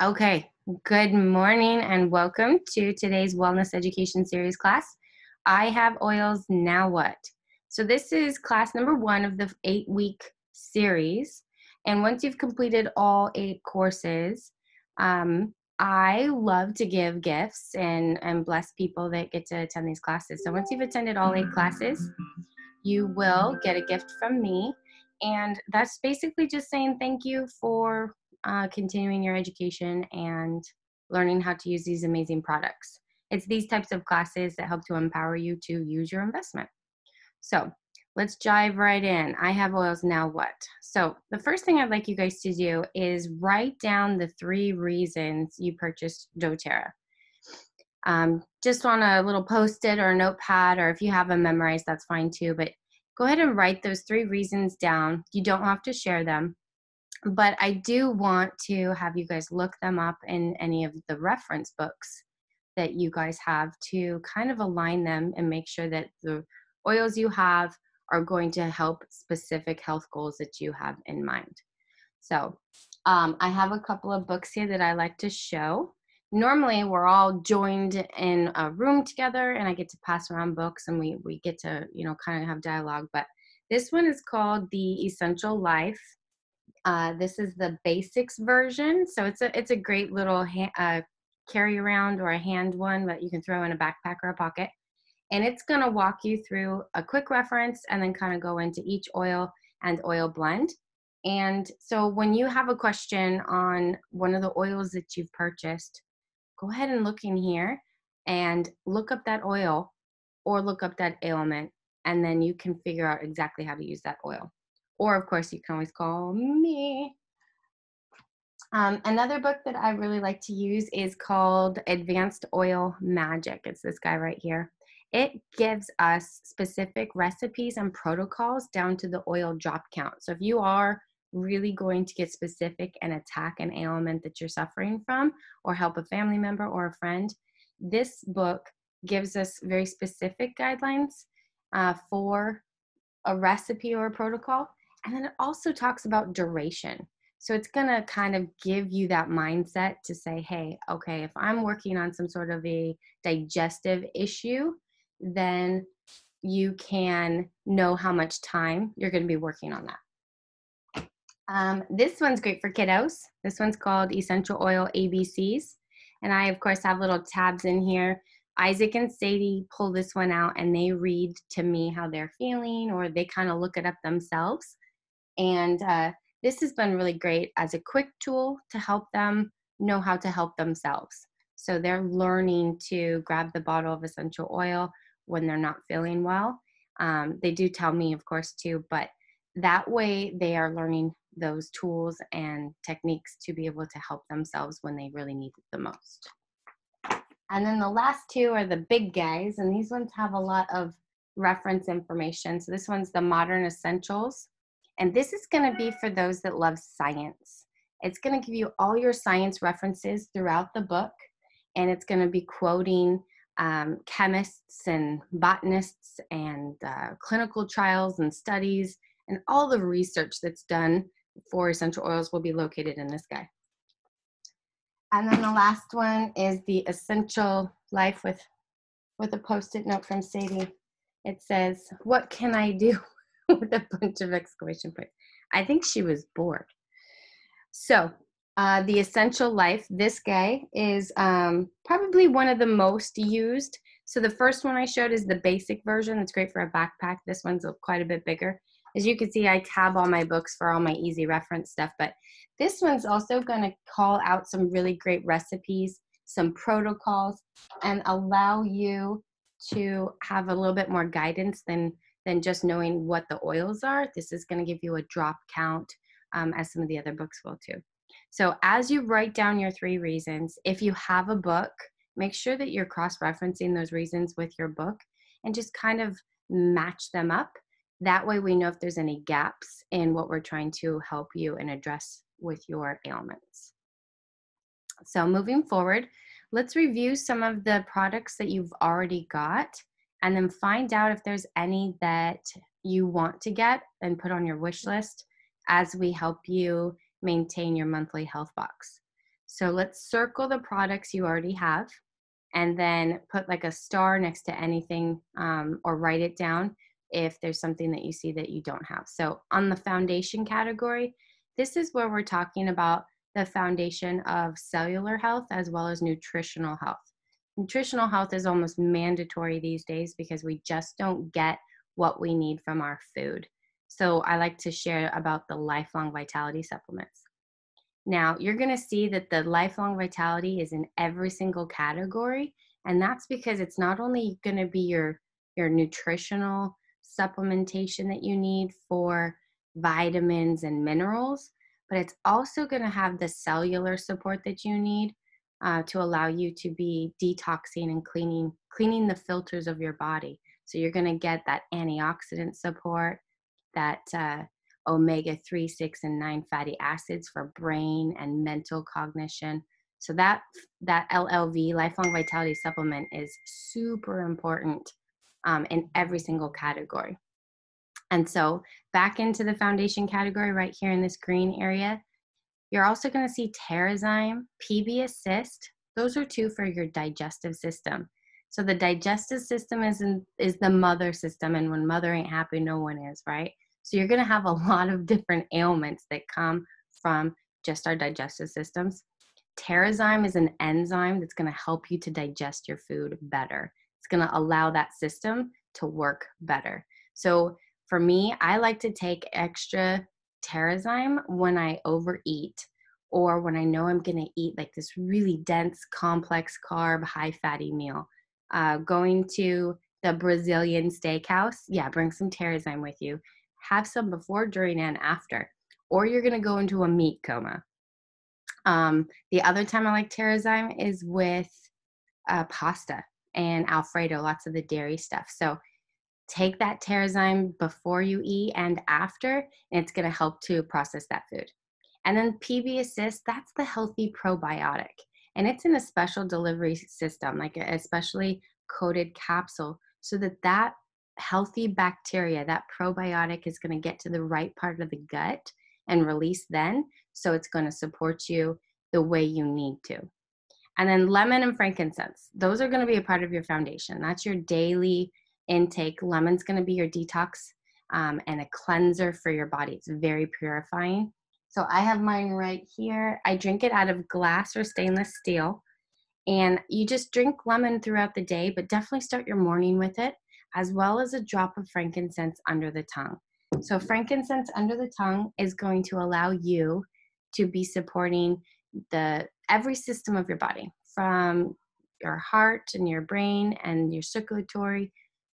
Okay, good morning and welcome to today's Wellness Education Series class. I have oils, now what? So this is class number 1 of the 8-week series. And once you've completed all 8 courses, I love to give gifts and bless people that get to attend these classes. So once you've attended all 8 classes, you will get a gift from me. And that's basically just saying thank you for continuing your education and learning how to use these amazing products. It's these types of classes that help to empower you to use your investment. So let's dive right in. I have oils, now what? So the first thing I'd like you guys to do is write down the 3 reasons you purchased doTERRA. Just on a little post-it or a notepad, or if you have them memorized, that's fine too. But go ahead and write those 3 reasons down. You don't have to share them, but I do want to have you guys look them up in any of the reference books that you guys have to kind of align them and make sure that the oils you have are going to help specific health goals that you have in mind. So I have a couple of books here that I like to show. Normally we're all joined in a room together and I get to pass around books and we get to, kind of have dialogue. But this one is called The Essential Life. This is the basics version. So it's a great little carry around or a hand one that you can throw in a backpack or a pocket. And it's going to walk you through a quick reference and then kind of go into each oil and oil blend. And so when you have a question on one of the oils that you've purchased, go ahead and look in here and look up that oil or look up that ailment, and then you can figure out exactly how to use that oil. Or of course, you can always call me. Another book that I really like to use is called Advanced Oil Magic. It's this guy right here. It gives us specific recipes and protocols down to the oil drop count. So if you are really going to get specific and attack an ailment that you're suffering from or help a family member or a friend, this book gives us very specific guidelines for a recipe or a protocol. And then it also talks about duration. So it's going to kind of give you that mindset to say, hey, okay, if I'm working on some sort of a digestive issue, then you can know how much time you're going to be working on that. This one's great for kiddos. This one's called Essential Oil ABCs. And I, of course, have little tabs in here. Isaac and Sadie pull this one out and they read to me how they're feeling, or they kind of look it up themselves. And this has been really great as a quick tool to help them know how to help themselves. So they're learning to grab the bottle of essential oil when they're not feeling well. They do tell me, of course, too, but that way they are learning those tools and techniques to be able to help themselves when they really need it the most. And then the last 2 are the big guys, and these ones have a lot of reference information. So this one's the Modern Essentials. And this is going to be for those that love science. It's going to give you all your science references throughout the book, and it's going to be quoting chemists and botanists and clinical trials and studies, and all the research that's done for essential oils will be located in this guy. And then the last one is the Essential Life with a post-it note from Sadie. It says, "What can I do?" with a bunch of exclamation points. I think she was bored. So the Essential Life, this guy is probably one of the most used. So the first one I showed is the basic version. It's great for a backpack. This one's quite a bit bigger. As you can see, I tab all my books for all my easy reference stuff, but this one's also going to call out some really great recipes, some protocols, and allow you to have a little bit more guidance than just knowing what the oils are. This is going to give you a drop count, as some of the other books will too. So as you write down your 3 reasons, if you have a book, make sure that you're cross-referencing those reasons with your book and just kind of match them up. That way we know if there's any gaps in what we're trying to help you and address with your ailments. So moving forward, let's review some of the products that you've already got and then find out if there's any that you want to get and put on your wish list as we help you maintain your monthly health box. So let's circle the products you already have and then put like a star next to anything, or write it down if there's something that you see that you don't have. So on the foundation category, this is where we're talking about the foundation of cellular health as well as nutritional health. Nutritional health is almost mandatory these days because we just don't get what we need from our food. So I like to share about the lifelong vitality supplements. Now, you're going to see that the lifelong vitality is in every single category, and that's because it's not only going to be your nutritional supplementation that you need for vitamins and minerals, but it's also going to have the cellular support that you need to allow you to be detoxing and cleaning the filters of your body. So you're going to get that antioxidant support, that omega-3, 6, and 9 fatty acids for brain and mental cognition. So that LLV, lifelong vitality supplement, is super important in every single category. And so back into the foundation category right here in this green area, you're also going to see Terrazyme, PB Assist. Those are two for your digestive system. So the digestive system is the mother system, and when mother ain't happy, no one is, right? So you're going to have a lot of different ailments that come from just our digestive systems. Terrazyme is an enzyme that's going to help you to digest your food better. It's going to allow that system to work better. So for me, I like to take extra Terrazyme when I overeat, or when I know I'm going to eat like this really dense, complex carb, high fatty meal. Going to the Brazilian steakhouse, yeah, bring some Terrazyme with you. Have some before, during, and after, or you're going to go into a meat coma. The other time I like Terrazyme is with pasta and Alfredo, lots of the dairy stuff. So take that Terrazyme before you eat and after, and it's going to help to process that food. And then PB Assist, that's the healthy probiotic. And it's in a special delivery system, like a specially coated capsule, so that healthy bacteria, that probiotic, is going to get to the right part of the gut and release then. So it's going to support you the way you need to. And then lemon and frankincense, those are going to be a part of your foundation. That's your daily intake. Lemon's going to be your detox and a cleanser for your body. It's very purifying. So I have mine right here. I drink it out of glass or stainless steel. And you just drink lemon throughout the day, but definitely start your morning with it, as well as a drop of frankincense under the tongue. So frankincense under the tongue is going to allow you to be supporting every system of your body, from your heart and your brain and your circulatory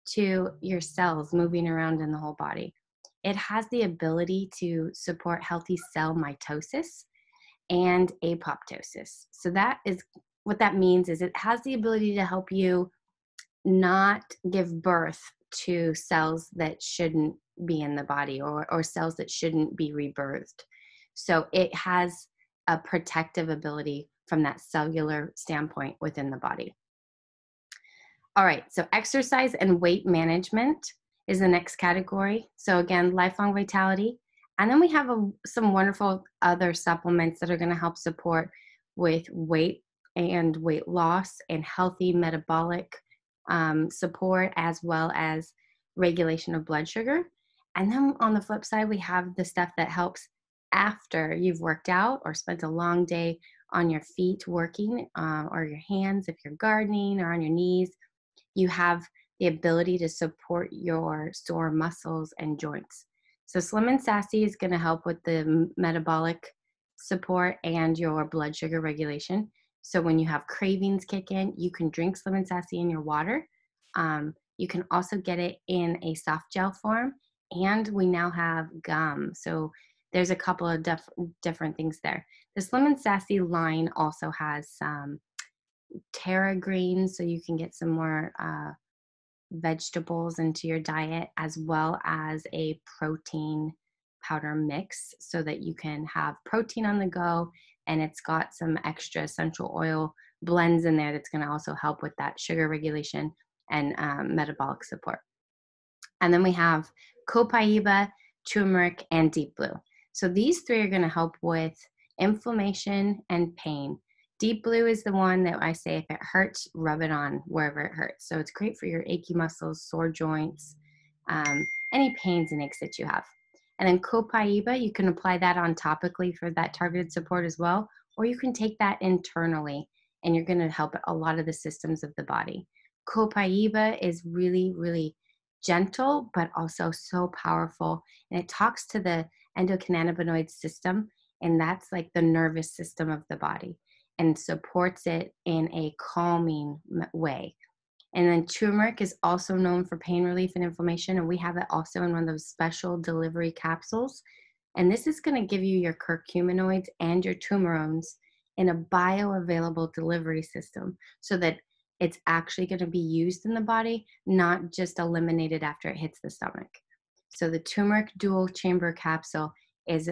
to your cells moving around in the whole body. It has the ability to support healthy cell mitosis and apoptosis. So that is what that means, is it has the ability to help you not give birth to cells that shouldn't be in the body, or cells that shouldn't be rebirthed. So it has a protective ability from that cellular standpoint within the body. All right, so exercise and weight management is the next category. So again, lifelong vitality. And then we have some wonderful other supplements that are going to help support with weight and weight loss and healthy metabolic support, as well as regulation of blood sugar. And then on the flip side, we have the stuff that helps after you've worked out or spent a long day on your feet working, or your hands if you're gardening, or on your knees. You have the ability to support your sore muscles and joints. So Slim and Sassy is going to help with the metabolic support and your blood sugar regulation. So when you have cravings kick in, you can drink Slim and Sassy in your water. You can also get it in a soft gel form, and we now have gum. So there's a couple of different things there. The Slim and Sassy line also has some doTERRA greens, so you can get some more vegetables into your diet, as well as a protein powder mix, so that you can have protein on the go, and it's got some extra essential oil blends in there that's going to also help with that sugar regulation and metabolic support. And then we have copaiba, turmeric, and deep blue. So these three are going to help with inflammation, and pain. Deep blue is the one that I say if it hurts, rub it on wherever it hurts. So it's great for your achy muscles, sore joints, any pains and aches that you have. And then copaiba, you can apply that on topically for that targeted support as well, or you can take that internally and you're going to help a lot of the systems of the body. Copaiba is really, really gentle, but also so powerful. And it talks to the endocannabinoid system, and that's like the nervous system of the body, and supports it in a calming way. And then turmeric is also known for pain relief and inflammation, and we have it also in one of those special delivery capsules. And this is going to give you your curcuminoids and your turmerones in a bioavailable delivery system so that it's actually going to be used in the body, not just eliminated after it hits the stomach. So the turmeric dual chamber capsule is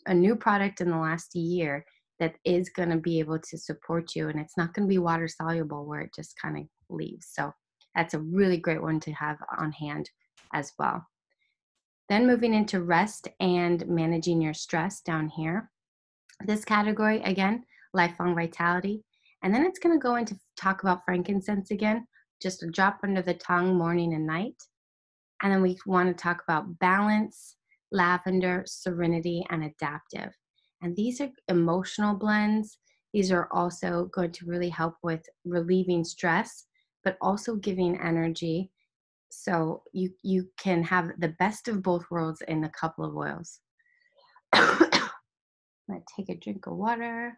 a new product in the last year that is going to be able to support you, and it's not going to be water soluble where it just kind of leaves. So that's a really great one to have on hand as well. Then moving into rest and managing your stress down here. This category, again, lifelong vitality. And then it's going to go into talk about frankincense again, just a drop under the tongue morning and night. And then we want to talk about balance, lavender, serenity, and adaptive. And these are emotional blends. These are also going to really help with relieving stress, but also giving energy. So you can have the best of both worlds in a couple of oils. I'm going to take a drink of water.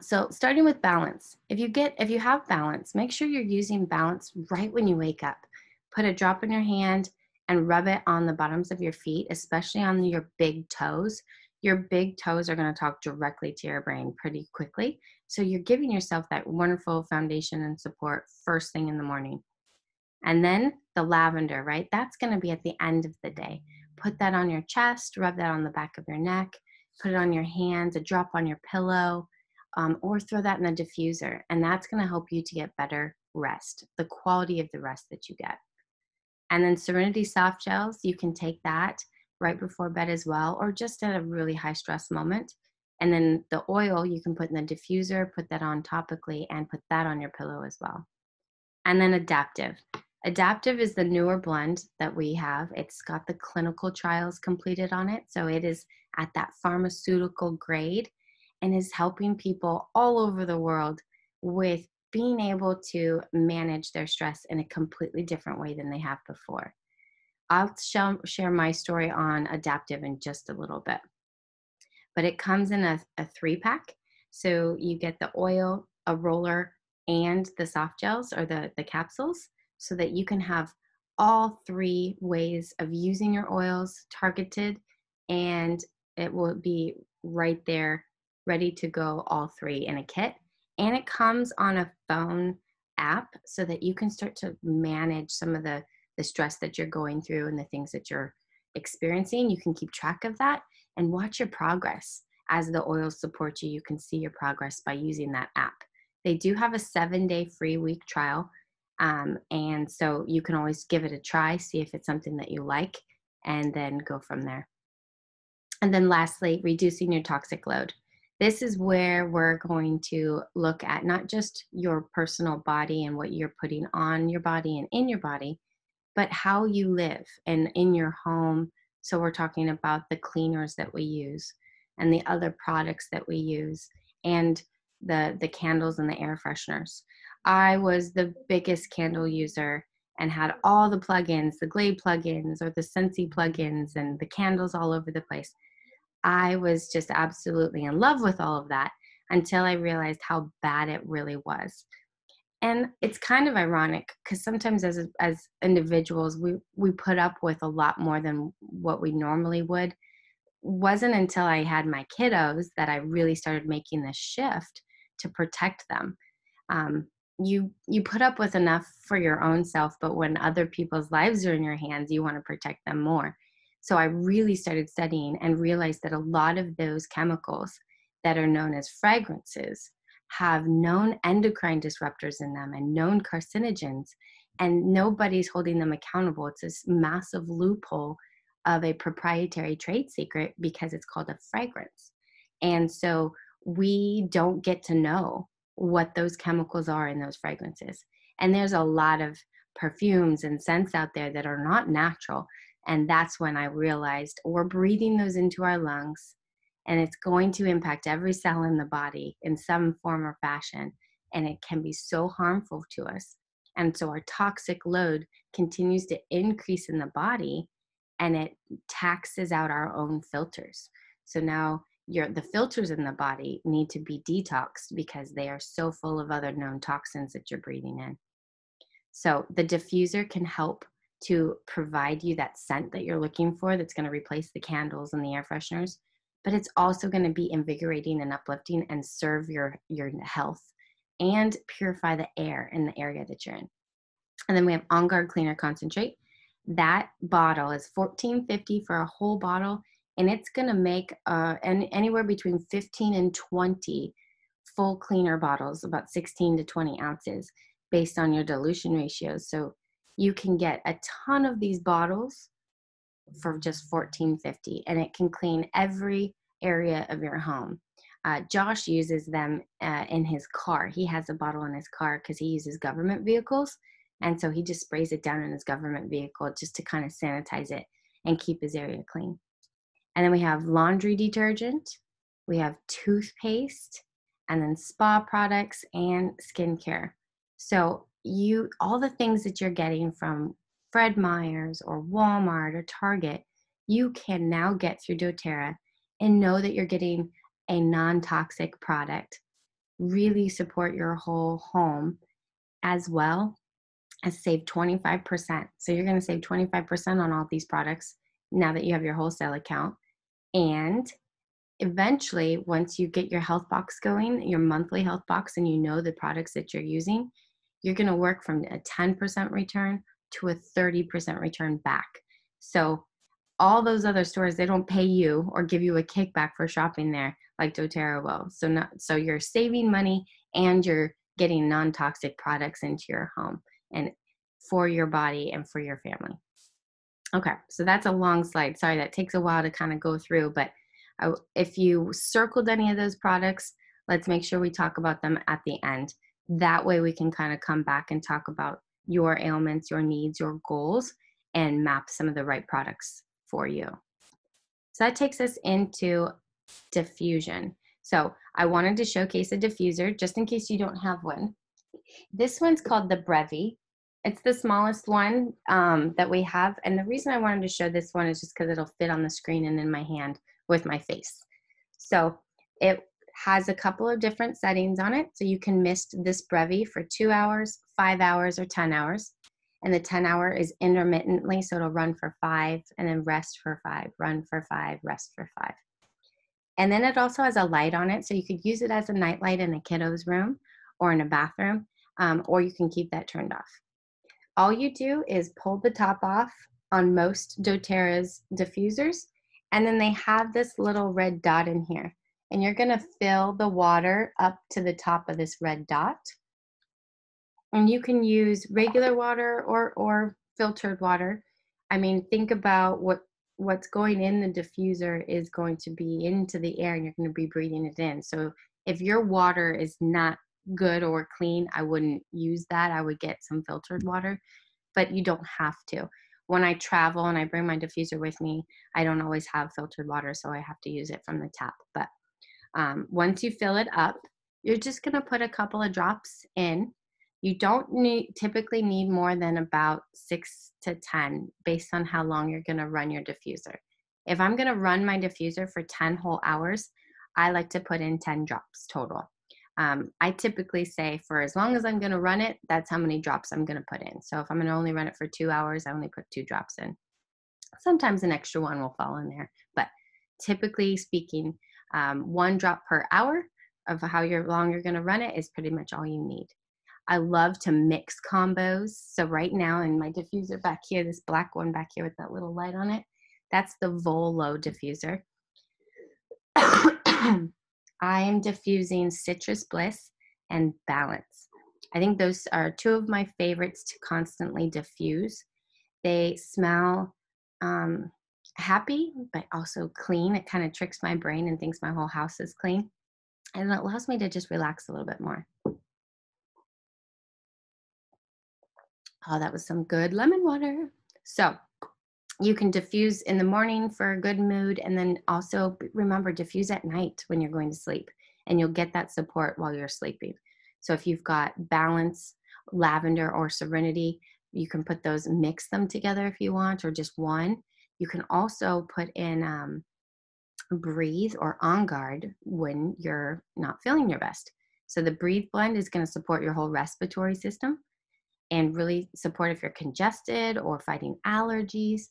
So starting with balance, if you have balance, make sure you're using balance right when you wake up. Put a drop in your hand and rub it on the bottoms of your feet, especially on your big toes. Your big toes are going to talk directly to your brain pretty quickly. So you're giving yourself that wonderful foundation and support first thing in the morning. And then the lavender, right? That's going to be at the end of the day. Put that on your chest, rub that on the back of your neck, put it on your hands, a drop on your pillow, or throw that in the diffuser. And that's going to help you to get better rest, the quality of the rest that you get. And then Serenity soft gels, you can take that right before bed as well, or just at a really high stress moment. And then the oil you can put in the diffuser, put that on topically, and put that on your pillow as well. And then adaptive. Adaptive is the newer blend that we have. It's got the clinical trials completed on it. So it is at that pharmaceutical grade and is helping people all over the world with being able to manage their stress in a completely different way than they have before. I'll share my story on adaptive in just a little bit. But it comes in a 3-pack. So you get the oil, a roller, and the soft gels or the capsules so that you can have all 3 ways of using your oils targeted, and it will be right there ready to go, all 3 in a kit. And it comes on a phone app so that you can start to manage some of the stress that you're going through and the things that you're experiencing. You can keep track of that and watch your progress. As the oils support you, you can see your progress by using that app. They do have a 7-day free week trial. And so you can always give it a try, see if it's something that you like, and then go from there. And then lastly, reducing your toxic load. This is where we're going to look at not just your personal body and what you're putting on your body and in your body, but how you live and in your home. So we're talking about the cleaners that we use and the other products that we use and the candles and the air fresheners. I was the biggest candle user and had all the plugins, the Glade plugins or the Scentsy plugins and the candles all over the place. I was just absolutely in love with all of that until I realized how bad it really was. And it's kind of ironic because sometimes as individuals, we put up with a lot more than what we normally would. Wasn't until I had my kiddos that I really started making this shift to protect them. You put up with enough for your own self, but when other people's lives are in your hands, you want to protect them more. So I really started studying and realized that a lot of those chemicals that are known as fragrances have known endocrine disruptors in them and known carcinogens, and nobody's holding them accountable. It's this massive loophole of a proprietary trade secret because it's called a fragrance. And so we don't get to know what those chemicals are in those fragrances. And there's a lot of perfumes and scents out there that are not natural. And that's when I realized we're breathing those into our lungs, and it's going to impact every cell in the body in some form or fashion. And it can be so harmful to us. And so our toxic load continues to increase in the body, and it taxes out our own filters. So now the filters in the body need to be detoxed because they are so full of other known toxins that you're breathing in. So the diffuser can help to provide you that scent that you're looking for that's going to replace the candles and the air fresheners, but it's also going to be invigorating and uplifting and serve your health and purify the air in the area that you're in. And then we have On Guard Cleaner Concentrate. That bottle is $14.50 for a whole bottle, and it's going to make anywhere between 15 and 20 full cleaner bottles, about 16 to 20 ounces, based on your dilution ratios. So you can get a ton of these bottles for just $14.50, and it can clean every area of your home. Josh uses them in his car. He has a bottle in his car because he uses government vehicles. And so he just sprays it down in his government vehicle just to kind of sanitize it and keep his area clean. And then we have laundry detergent, we have toothpaste, and then spa products and skincare. So all the things that you're getting from Fred Meyer's or Walmart or Target, you can now get through doTERRA and know that you're getting a non-toxic product. Really support your whole home, as well as save 25%. So you're going to save 25% on all these products now that you have your wholesale account. And eventually, once you get your health box going, your monthly health box, and you know the products that you're using, you're going to work from a 10% return to a 30% return back. So all those other stores, they don't pay you or give you a kickback for shopping there like doTERRA will. So you're saving money, and you're getting non-toxic products into your home and for your body and for your family. Okay, so that's a long slide. Sorry, that takes a while to kind of go through, but if you circled any of those products, let's make sure we talk about them at the end. That way we can kind of come back and talk about your ailments, your needs, your goals, and map some of the right products for you. So that takes us into diffusion. So I wanted to showcase a diffuser just in case you don't have one. This one's called the Brevi. It's the smallest one that we have. And the reason I wanted to show this one is just because it'll fit on the screen and in my hand with my face. So it has a couple of different settings on it. So you can mist this Brevi for 2 hours, 5 hours, or 10 hours. And the 10-hour is intermittently, so it'll run for 5 and then rest for 5, run for 5, rest for 5. And then it also has a light on it, so you could use it as a night light in a kiddo's room or in a bathroom, or you can keep that turned off. All you do is pull the top off on most doTERRA's diffusers, and then they have this little red dot in here. And you're going to fill the water up to the top of this red dot. And you can use regular water or filtered water. I mean, think about what's going in the diffuser is going to be into the air, and you're going to be breathing it in. So if your water is not good or clean, I wouldn't use that. I would get some filtered water, but you don't have to. When I travel and I bring my diffuser with me, I don't always have filtered water, so I have to use it from the tap. But once you fill it up, you're just going to put a couple of drops in. You don't typically need more than about 6 to 10 based on how long you're going to run your diffuser. If I'm going to run my diffuser for 10 whole hours, I like to put in 10 drops total. I typically say for as long as I'm going to run it, that's how many drops I'm going to put in. So if I'm going to only run it for 2 hours, I only put 2 drops in. Sometimes an extra one will fall in there, but typically speaking, 1 drop per hour of how long you're going to run it is pretty much all you need. I love to mix combos. So right now in my diffuser back here, this black one back here with that little light on it, that's the Volo diffuser. I am diffusing Citrus Bliss and Balance. I think those are 2 of my favorites to constantly diffuse. They smell happy, but also clean. It kind of tricks my brain and thinks my whole house is clean. And it allows me to just relax a little bit more. Oh, that was some good lemon water. So you can diffuse in the morning for a good mood, and then also remember, diffuse at night when you're going to sleep, and you'll get that support while you're sleeping. So if you've got balance, lavender, or serenity, you can put those, mix them together if you want, or just one. You can also put in breathe or on guard when you're not feeling your best. So the breathe blend is going to support your whole respiratory system and really support if you're congested or fighting allergies.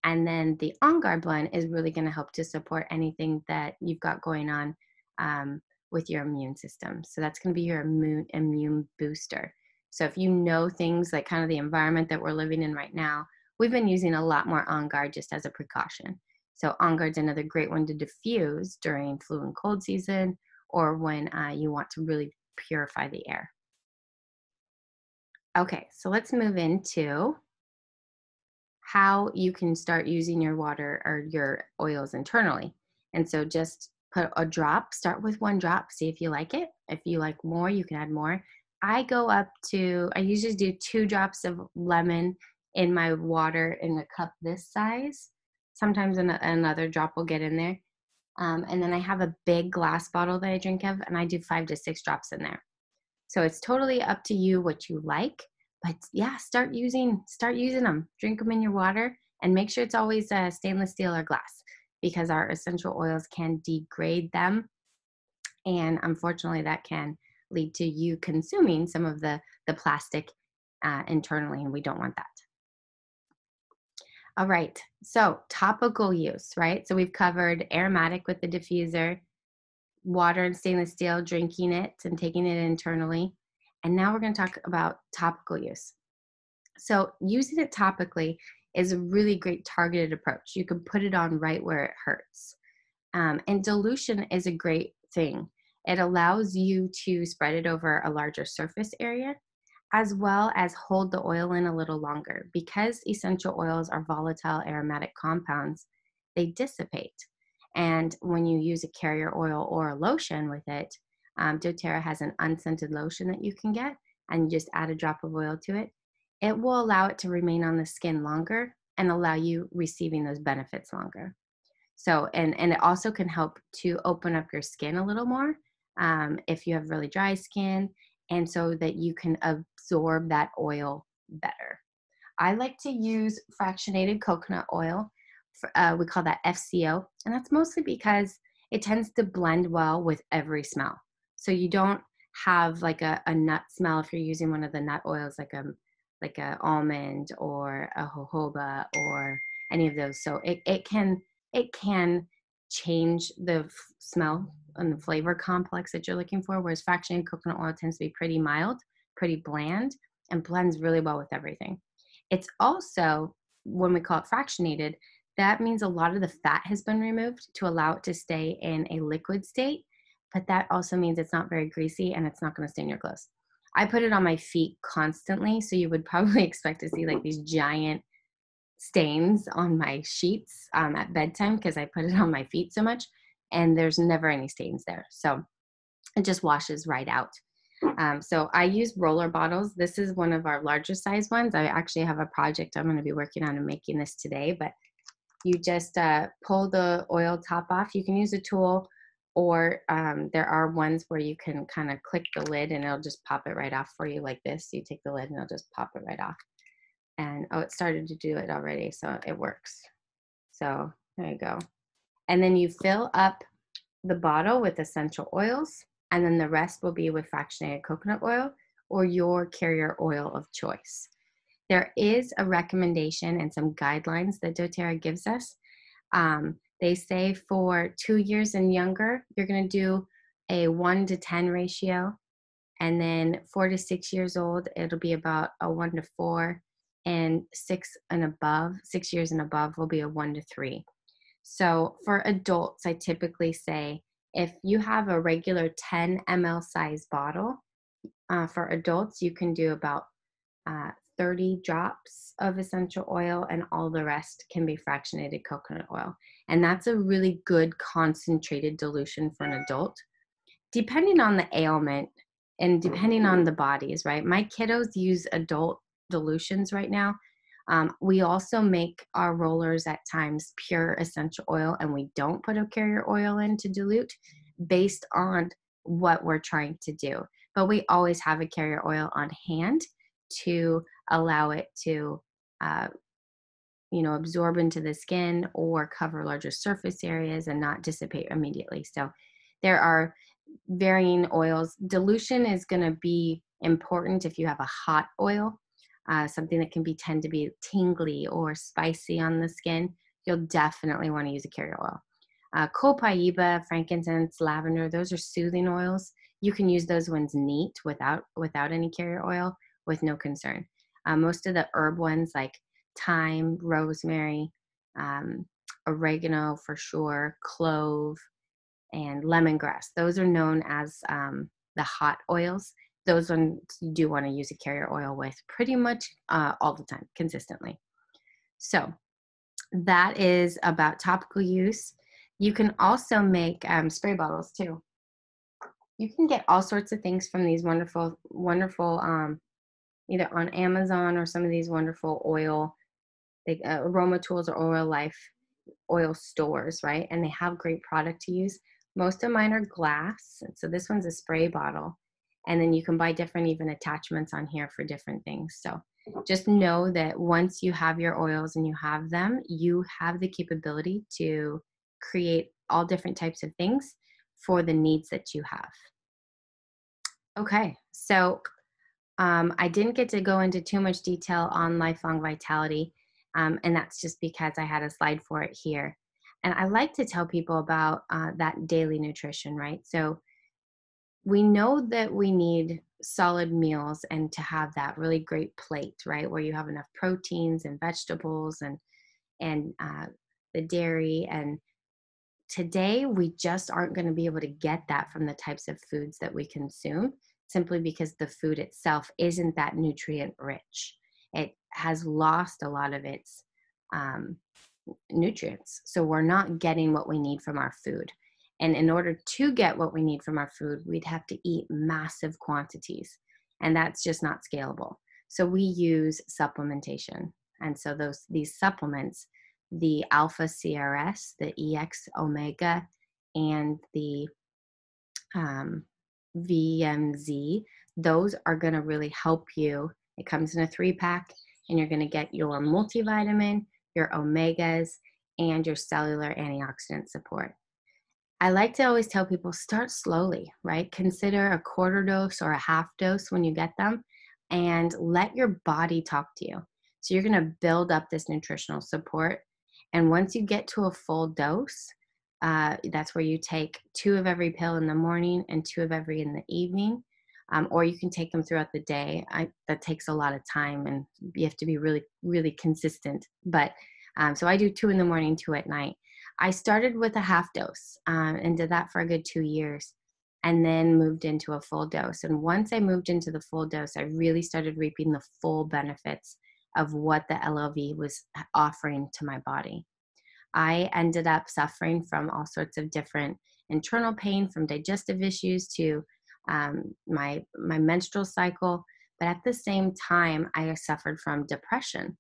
And then the On Guard blend is really going to help to support anything that you've got going on with your immune system. So that's going to be your immune booster. So if you know things like kind of the environment that we're living in right now, we've been using a lot more On Guard just as a precaution. So On Guard's another great one to diffuse during flu and cold season, or when you want to really purify the air. Okay, so let's move into how you can start using your water or your oils internally. And so just put a drop, start with one drop, see if you like it. If you like more, you can add more. I usually do 2 drops of lemon in my water in a cup this size. Sometimes another drop will get in there. And then I have a big glass bottle that I drink of, and I do 5 to 6 drops in there. So it's totally up to you what you like, but yeah, start using them. Drink them in your water, and make sure it's always stainless steel or glass, because our essential oils can degrade them, and unfortunately, that can lead to you consuming some of the plastic internally, and we don't want that. All right, so topical use, right? So we've covered aromatic with the diffuser, water and stainless steel, drinking it and taking it internally. And now we're going to talk about topical use. So using it topically is a really great targeted approach. You can put it on right where it hurts. And dilution is a great thing. It allows you to spread it over a larger surface area, as well as hold the oil in a little longer. Because essential oils are volatile aromatic compounds, they dissipate. And when you use a carrier oil or a lotion with it, doTERRA has an unscented lotion that you can get, and you just add a drop of oil to it. It will allow it to remain on the skin longer and allow you receiving those benefits longer. So, and it also can help to open up your skin a little more if you have really dry skin, and so that you can absorb that oil better. I like to use fractionated coconut oil. We call that FCO, and that's mostly because it tends to blend well with every smell. So you don't have like a nut smell if you're using one of the nut oils, like a almond or a jojoba or any of those. So it can change the smell and the flavor complex that you're looking for, whereas fractionated coconut oil tends to be pretty mild, pretty bland, and blends really well with everything. It's also, when we call it fractionated, that means a lot of the fat has been removed to allow it to stay in a liquid state, but that also means it's not very greasy and it's not going to stain your clothes. I put it on my feet constantly, so you would probably expect to see like these giant stains on my sheets at bedtime, because I put it on my feet so much, and there's never any stains there. So it just washes right out. So I use roller bottles. This is one of our larger size ones. I actually have a project I'm going to be working on and making this today, but you just pull the oil top off. You can use a tool, or there are ones where you can kind of click the lid and it'll just pop it right off for you like this. You take the lid and it'll just pop it right off. And oh, it started to do it already, so it works. So there you go. And then you fill up the bottle with essential oils, and then the rest will be with fractionated coconut oil or your carrier oil of choice. There is a recommendation and some guidelines that doTERRA gives us. They say for 2 years and younger, you're going to do a 1 to 10 ratio. And then 4 to 6 years old, it'll be about a 1 to 4. And 6 years and above will be a 1 to 3. So for adults, I typically say if you have a regular 10 ml size bottle, for adults, you can do about 30 drops of essential oil, and all the rest can be fractionated coconut oil. And that's a really good concentrated dilution for an adult. Depending on the ailment and depending on the bodies, right? My kiddos use adult dilutions right now. We also make our rollers at times pure essential oil, and we don't put a carrier oil in to dilute based on what we're trying to do. But we always have a carrier oil on hand to allow it to uh, absorb into the skin or cover larger surface areas and not dissipate immediately. So there are varying oils. Dilution is going to be important if you have a hot oil, something that can tend to be tingly or spicy on the skin. You'll definitely want to use a carrier oil. Copaiba, frankincense, lavender, those are soothing oils. You can use those ones neat without any carrier oil with no concern. Most of the herb ones like thyme, rosemary, oregano for sure, clove, and lemongrass. Those are known as the hot oils. Those ones you do want to use a carrier oil with pretty much all the time, consistently. So that is about topical use. You can also make spray bottles too. You can get all sorts of things from these wonderful, either on Amazon or some of these wonderful oil, Aroma Tools or Oil Life oil stores, right? And they have great product to use. Most of mine are glass. So this one's a spray bottle. And then you can buy different even attachments on here for different things. So just know that once you have your oils and you have them, you have the capability to create all different types of things for the needs that you have. Okay, so I didn't get to go into too much detail on lifelong vitality, and that's just because I had a slide for it here. And I like to tell people about that daily nutrition, right? So we know that we need solid meals and to have that really great plate, right? Where you have enough proteins and vegetables and the dairy. And today we just aren't going to be able to get that from the types of foods that we consume, simply because the food itself isn't that nutrient rich. It has lost a lot of its nutrients. So we're not getting what we need from our food. And in order to get what we need from our food, we'd have to eat massive quantities. And that's just not scalable. So we use supplementation. And so these supplements, the alpha CRS, the EX omega, and the VMZ, those are going to really help you. It comes in a 3-pack, and you're going to get your multivitamin, your omegas, and your cellular antioxidant support. I like to always tell people, start slowly, right? Consider a quarter dose or a half dose when you get them, and let your body talk to you. So you're going to build up this nutritional support. And once you get to a full dose, that's where you take 2 of every pill in the morning and 2 of every in the evening. Or you can take them throughout the day. That takes a lot of time, and you have to be really, really consistent. But so I do 2 in the morning, 2 at night. I started with a half dose and did that for a good 2 years, and then moved into a full dose. And once I moved into the full dose, I really started reaping the full benefits of what the LLV was offering to my body. I ended up suffering from all sorts of different internal pain, from digestive issues to my menstrual cycle. But at the same time, I suffered from depression.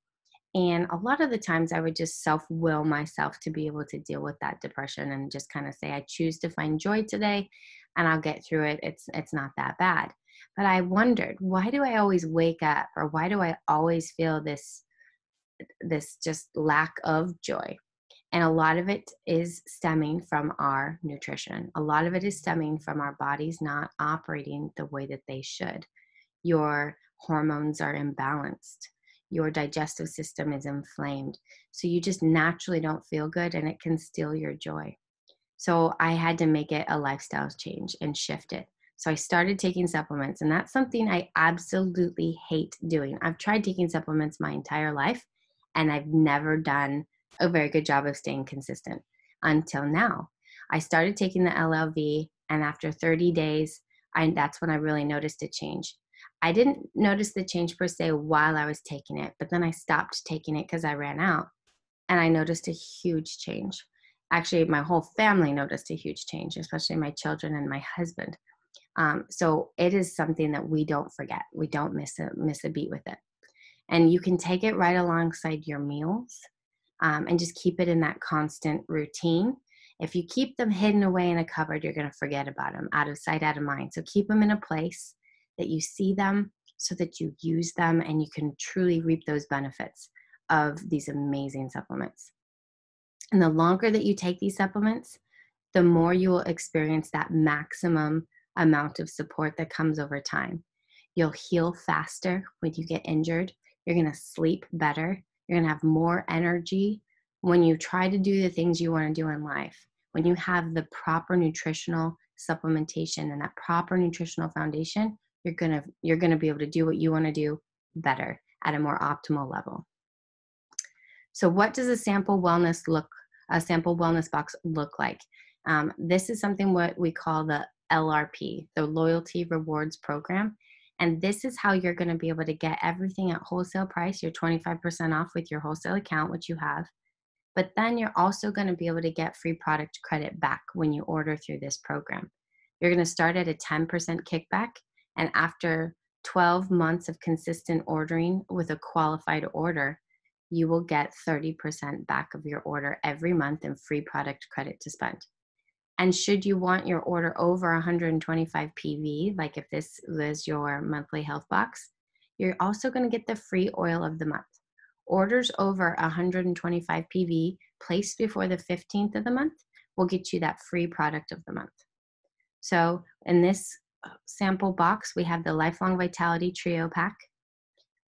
And a lot of the times I would just self-will myself to be able to deal with that depression and just kind of say, I choose to find joy today and I'll get through it. It's not that bad. But I wondered, why do I always wake up, or why do I always feel this just lack of joy? And a lot of it is stemming from our nutrition. A lot of it is stemming from our bodies not operating the way that they should. Your hormones are imbalanced. Your digestive system is inflamed. So you just naturally don't feel good, and it can steal your joy. So I had to make it a lifestyle change and shift it. So I started taking supplements, and that's something I absolutely hate doing. I've tried taking supplements my entire life, and I've never done a very good job of staying consistent until now. I started taking the LLV, and after 30 days, that's when I really noticed a change. I didn't notice the change per se while I was taking it, but then I stopped taking it because I ran out, and I noticed a huge change. Actually, my whole family noticed a huge change, especially my children and my husband. So it is something that we don't forget. We don't miss a beat with it. And you can take it right alongside your meals, and just keep it in that constant routine. If you keep them hidden away in a cupboard, you're going to forget about them, out of sight, out of mind. So keep them in a place that you see them, so that you use them and you can truly reap those benefits of these amazing supplements. And the longer that you take these supplements, the more you will experience that maximum amount of support that comes over time. You'll heal faster when you get injured. You're going to sleep better. You're going to have more energy when you try to do the things you want to do in life. When you have the proper nutritional supplementation and that proper nutritional foundation, you're going to be able to do what you want to do better at a more optimal level. So what does a sample wellness box look like? This is something what we call the LRP, the Loyalty Rewards Program. And this is how you're going to be able to get everything at wholesale price. You're 25% off with your wholesale account, which you have. But then you're also going to be able to get free product credit back when you order through this program. You're going to start at a 10% kickback. And after 12 months of consistent ordering with a qualified order, you will get 30% back of your order every month in free product credit to spend. And should you want your order over 125 PV, like if this was your monthly health box, you're also going to get the free oil of the month. Orders over 125 PV placed before the 15th of the month will get you that free product of the month. So in this sample box, we have the Lifelong Vitality Trio Pack,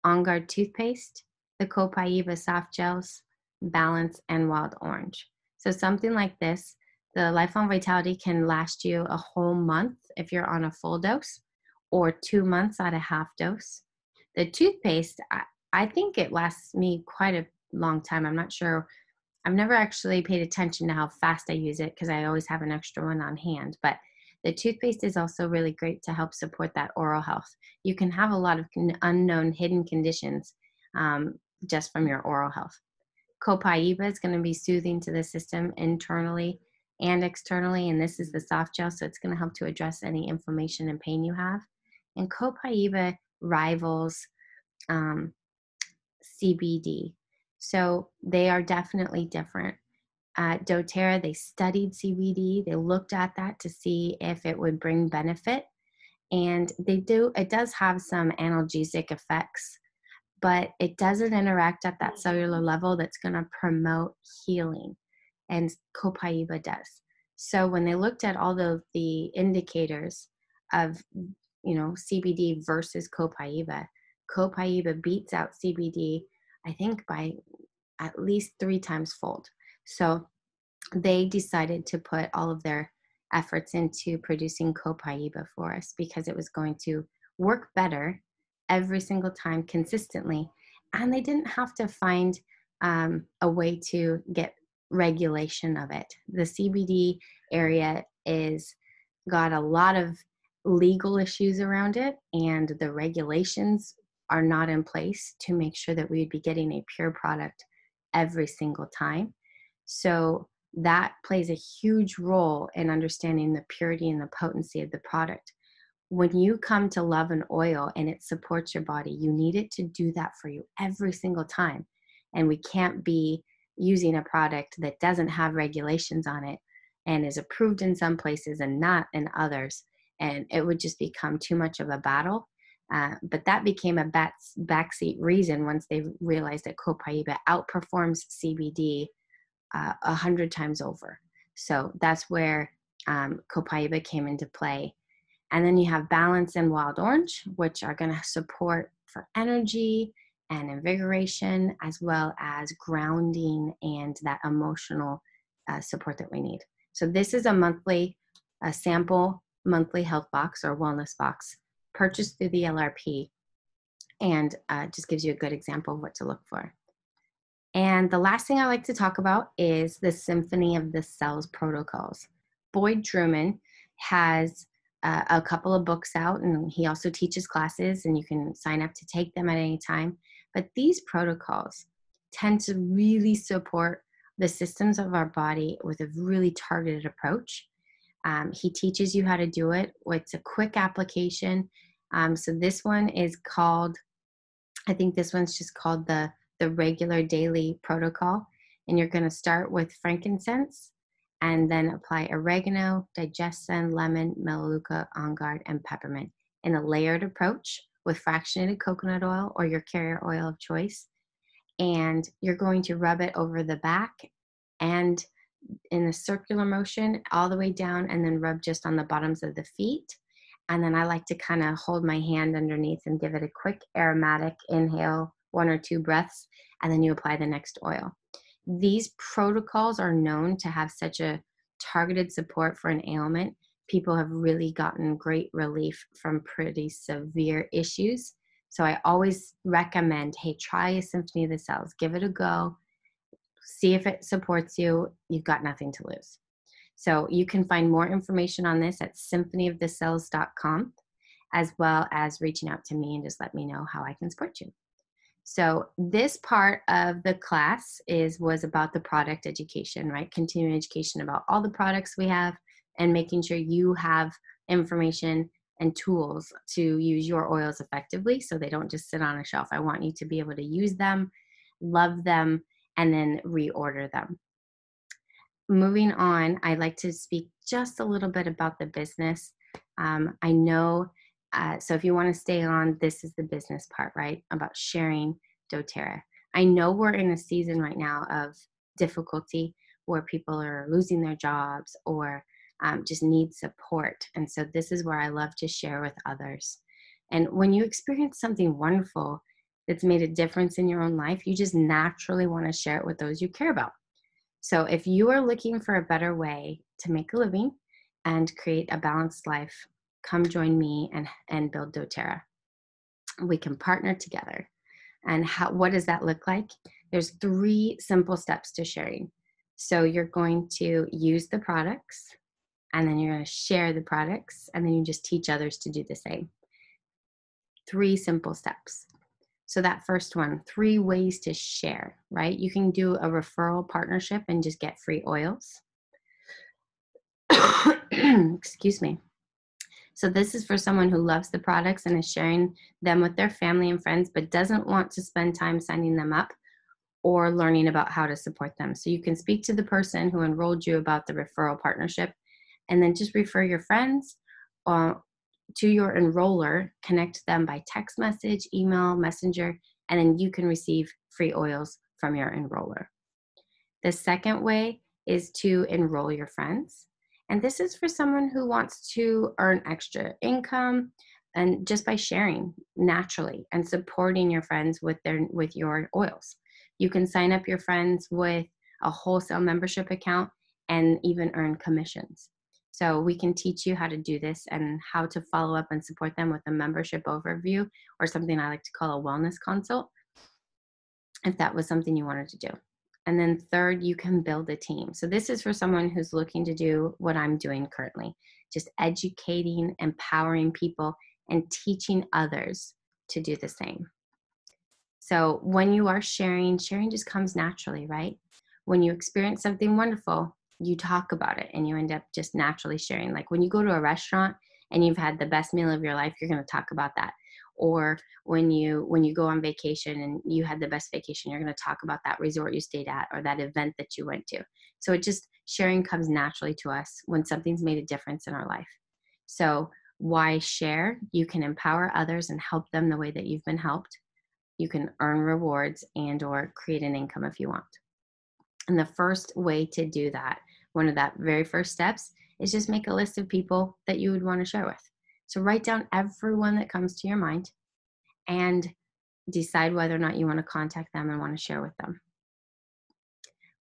On Guard Toothpaste, the Copaiba Soft Gels, Balance, and Wild Orange. So something like this, the Lifelong Vitality can last you a whole month if you're on a full dose, or 2 months at a half dose. The toothpaste, I think it lasts me quite a long time. I'm not sure. I've never actually paid attention to how fast I use it because I always have an extra one on hand. But the toothpaste is also really great to help support that oral health. You can have a lot of unknown hidden conditions just from your oral health. Copaiba is going to be soothing to the system internally and externally, and this is the soft gel, so it's going to help to address any inflammation and pain you have. And Copaiba rivals CBD, so they are definitely different. At doTERRA, they studied CBD. They looked at that to see if it would bring benefit, and it does have some analgesic effects, but it doesn't interact at that cellular level that's going to promote healing, and Copaiba does. So when they looked at all of the indicators of, CBD versus Copaiba beats out CBD, I think, by at least 3 times fold. So they decided to put all of their efforts into producing Copaiba for us because it was going to work better every single time consistently. And they didn't have to find a way to get regulation of it. The CBD area got a lot of legal issues around it, and the regulations are not in place to make sure that we would be getting a pure product every single time. So that plays a huge role in understanding the purity and the potency of the product. When you come to love an oil and it supports your body, you need it to do that for you every single time. And we can't be using a product that doesn't have regulations on it and is approved in some places and not in others. And it would just become too much of a battle. But that became a backseat reason once they realized that Copaiba outperforms CBD 100 times over. So that's where Copaiba came into play. And then you have Balance and Wild Orange, which are going to support for energy and invigoration, as well as grounding and that emotional support that we need. So this is a sample monthly health box or wellness box purchased through the LRP, and just gives you a good example of what to look for. And the last thing I like to talk about is the Symphony of the Cells protocols. Boyd Drummond has a couple of books out, and he also teaches classes, and you can sign up to take them at any time. But these protocols tend to really support the systems of our body with a really targeted approach. He teaches you how to do it. It's a quick application. So this one is called, I think this one's just called the regular daily protocol. And you're going to start with frankincense and then apply oregano, digestion, lemon, melaleuca, on guard, and peppermint in a layered approach with fractionated coconut oil or your carrier oil of choice. And you're going to rub it over the back and in a circular motion all the way down, and then rub just on the bottoms of the feet. And then I like to kind of hold my hand underneath and give it a quick aromatic inhale, 1 or 2 breaths, and then you apply the next oil. These protocols are known to have such a targeted support for an ailment. People have really gotten great relief from pretty severe issues. So I always recommend, hey, try a Symphony of the Cells. Give it a go. See if it supports you. You've got nothing to lose. So you can find more information on this at symphonyofthecells.com, as well as reaching out to me and just let me know how I can support you. So this part of the class was about the product education, right? Continuing education about all the products we have and making sure you have information and tools to use your oils effectively so they don't just sit on a shelf. I want you to be able to use them, love them, and then reorder them. Moving on, I'd like to speak just a little bit about the business. I know, so if you want to stay on, this is the business part, right? About sharing doTERRA. I know we're in a season right now of difficulty where people are losing their jobs or just need support. And so this is where I love to share with others. And when you experience something wonderful that's made a difference in your own life, you just naturally want to share it with those you care about. So if you are looking for a better way to make a living and create a balanced life, come join me and build doTERRA. We can partner together. And what does that look like? There's 3 simple steps to sharing. So you're going to use the products, and then you're going to share the products, and then you just teach others to do the same. 3 simple steps. So that first one, 3 ways to share, right? You can do a referral partnership and just get free oils. Excuse me. So this is for someone who loves the products and is sharing them with their family and friends, but doesn't want to spend time signing them up or learning about how to support them. So you can speak to the person who enrolled you about the referral partnership, and then just refer your friends to your enroller, connect them by text message, email, messenger, and then you can receive free oils from your enroller. The second way is to enroll your friends. And this is for someone who wants to earn extra income and just by sharing naturally and supporting your friends with your oils. You can sign up your friends with a wholesale membership account and even earn commissions. So we can teach you how to do this and how to follow up and support them with a membership overview, or something I like to call a wellness consult, if that was something you wanted to do. And then third, you can build a team. So this is for someone who's looking to do what I'm doing currently, just educating, empowering people, and teaching others to do the same. So when you are sharing just comes naturally, right? When you experience something wonderful, you talk about it and you end up just naturally sharing. Like when you go to a restaurant and you've had the best meal of your life, you're going to talk about that. Or when you go on vacation and you had the best vacation, you're going to talk about that resort you stayed at or that event that you went to. So it just, sharing comes naturally to us when something's made a difference in our life. So why share? You can empower others and help them the way that you've been helped. You can earn rewards and or create an income if you want. And the first way to do that, one of that very first steps, is just make a list of people that you would want to share with. So write down everyone that comes to your mind and decide whether or not you want to contact them and want to share with them.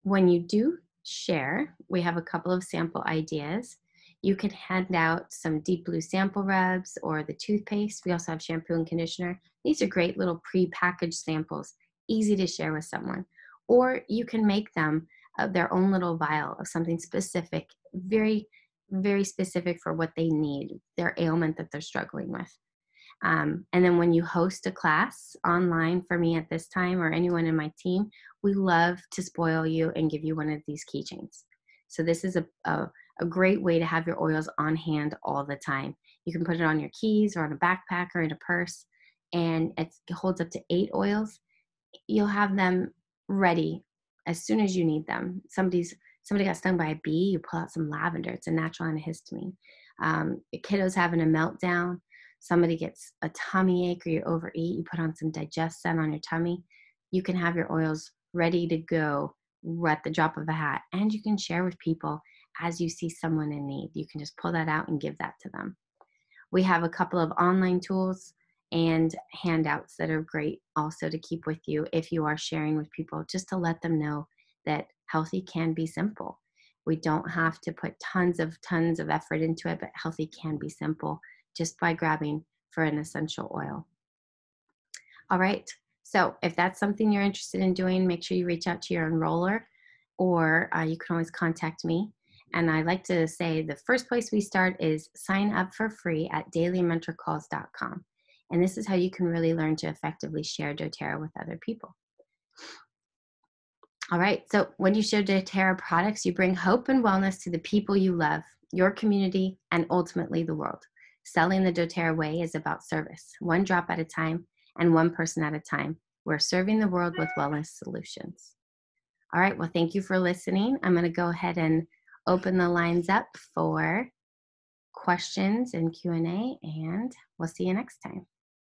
When you do share, we have a couple of sample ideas. You can hand out some Deep Blue sample rubs or the toothpaste. We also have shampoo and conditioner. These are great little pre-packaged samples, easy to share with someone. Or you can make them their own little vial of something specific, very very specific for what they need, their ailment that they're struggling with. And then when you host a class online for me at this time or anyone in my team, we love to spoil you and give you one of these keychains. So this is a great way to have your oils on hand all the time. You can put it on your keys or on a backpack or in a purse, and it holds up to 8 oils. You'll have them ready as soon as you need them. Somebody got stung by a bee, you pull out some lavender. It's a natural antihistamine. A kiddo's having a meltdown. Somebody gets a tummy ache or you overeat, you put on some Digest-Sen on your tummy. You can have your oils ready to go at the drop of a hat, and you can share with people as you see someone in need. You can just pull that out and give that to them. We have a couple of online tools and handouts that are great also to keep with you if you are sharing with people, just to let them know that healthy can be simple. We don't have to put tons of effort into it, but healthy can be simple just by grabbing for an essential oil. All right, so if that's something you're interested in doing, make sure you reach out to your enroller, or you can always contact me. And I like to say the first place we start is sign up for free at dailymentorcalls.com. And this is how you can really learn to effectively share doTERRA with other people. All right, so when you share doTERRA products, you bring hope and wellness to the people you love, your community, and ultimately the world. Selling the doTERRA way is about service, one drop at a time and one person at a time. We're serving the world with wellness solutions. All right, well, thank you for listening. I'm going to go ahead and open the lines up for questions and Q&A, and we'll see you next time.